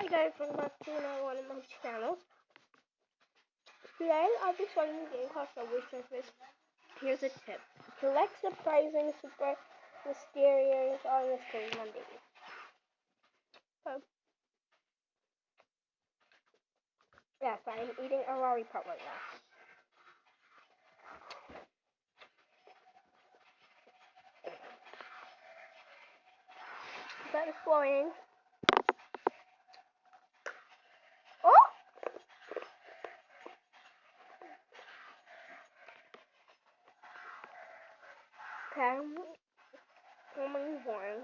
Hey guys, welcome back to another one of my channels. Today I'll be showing you a game called Subway Surfers. Here's a tip. Collect surprising, super mysterious on mystery Mondays. So, yes, I'm eating a lollipop right now. Start exploring. Oh! Okay, I'm moving on.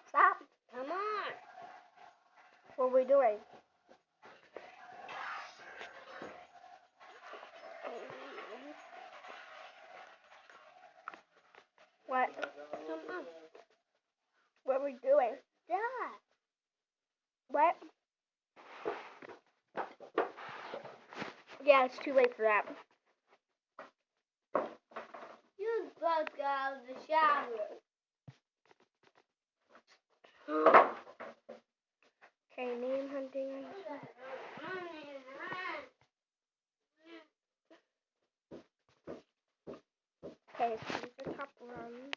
Stop! Come on! What are we doing? What? Come on. What are we doing? Stop! What? Yeah, it's too late for that. You broke out of the shower. Okay, name hunting. Okay, so these are top runs.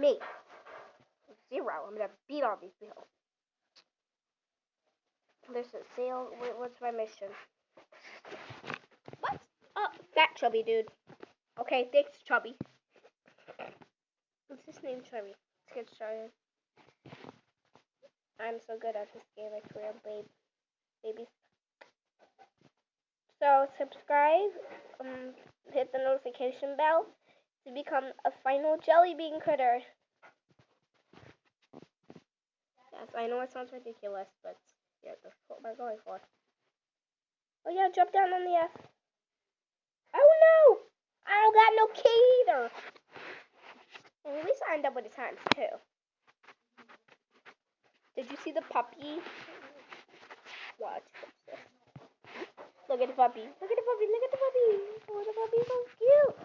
Me. 0. I'm gonna beat all these people. There's a sale. What's my mission? What? Oh, fat chubby dude. Okay, thanks, Chubby. What's his name, Chubby? Let's get started. I'm so good at this game, I swear, babies. So, subscribe, hit the notification bell to become a final jelly bean critter. Yes, I know it sounds ridiculous, but yeah, that's what we're going for. Oh yeah, jump down on the F. Oh no! I don't got no key either. And at least I end up with the times too. Did you see the puppy? Watch. Look at the puppy. Look at the puppy. Look at the puppy. Oh, the puppy's so cute.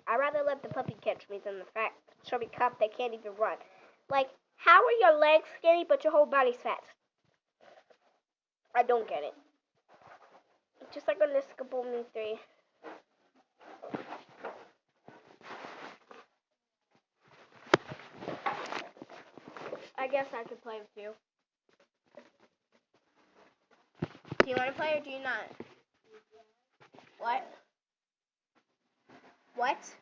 I'd rather let the puppy catch me than the fat chubby cop that can't even run. Like, how are your legs skinny but your whole body's fat? I don't get it. Just like on Despicable Me 3. I guess I could play with you. Do you want to play or do you not? What? What?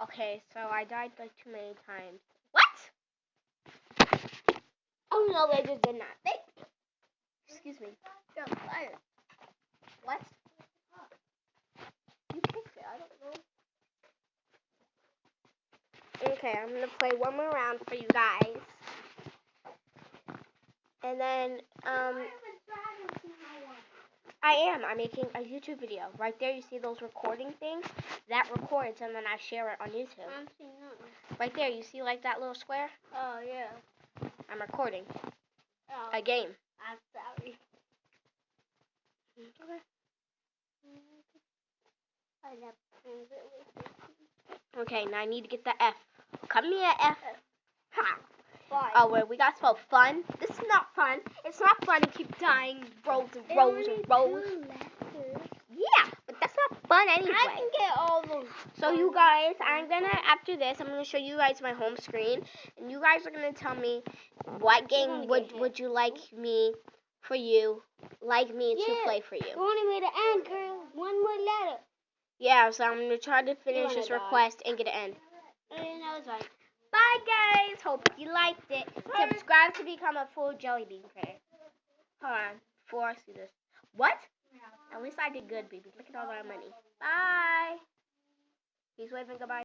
Okay, so I died like too many times. What? Oh no, I just did not. Excuse me. You're fired. What? You kicked it. I don't know. Okay, I'm gonna play one more round for you guys. And then, I'm making a YouTube video. Right there, you see those recording things? That records, and then I share it on YouTube. I'm seeing that. Right there, you see like that little square? Oh, yeah. I'm recording. Oh. A game. I'm sorry. Okay, now I need to get the F. Come here, F. Ha. Oh, wait, we got spelled fun. This is not fun. It's not fun to keep dying rows and rows and rows. Yeah, but that's not fun anyway. I can get all those. So you guys, after this, I'm gonna show you guys my home screen, and you guys are gonna tell me what game would you like me to play for you. You wanted me to end, girl. One more letter. Yeah, so I'm gonna try to finish this request and get it end. And I was like, bye guys. Hope you liked it. Subscribe to become a full jelly bean critter. Hold on, before I see this. What? At least I did good, baby. Look at all that money. Bye. He's waving goodbye.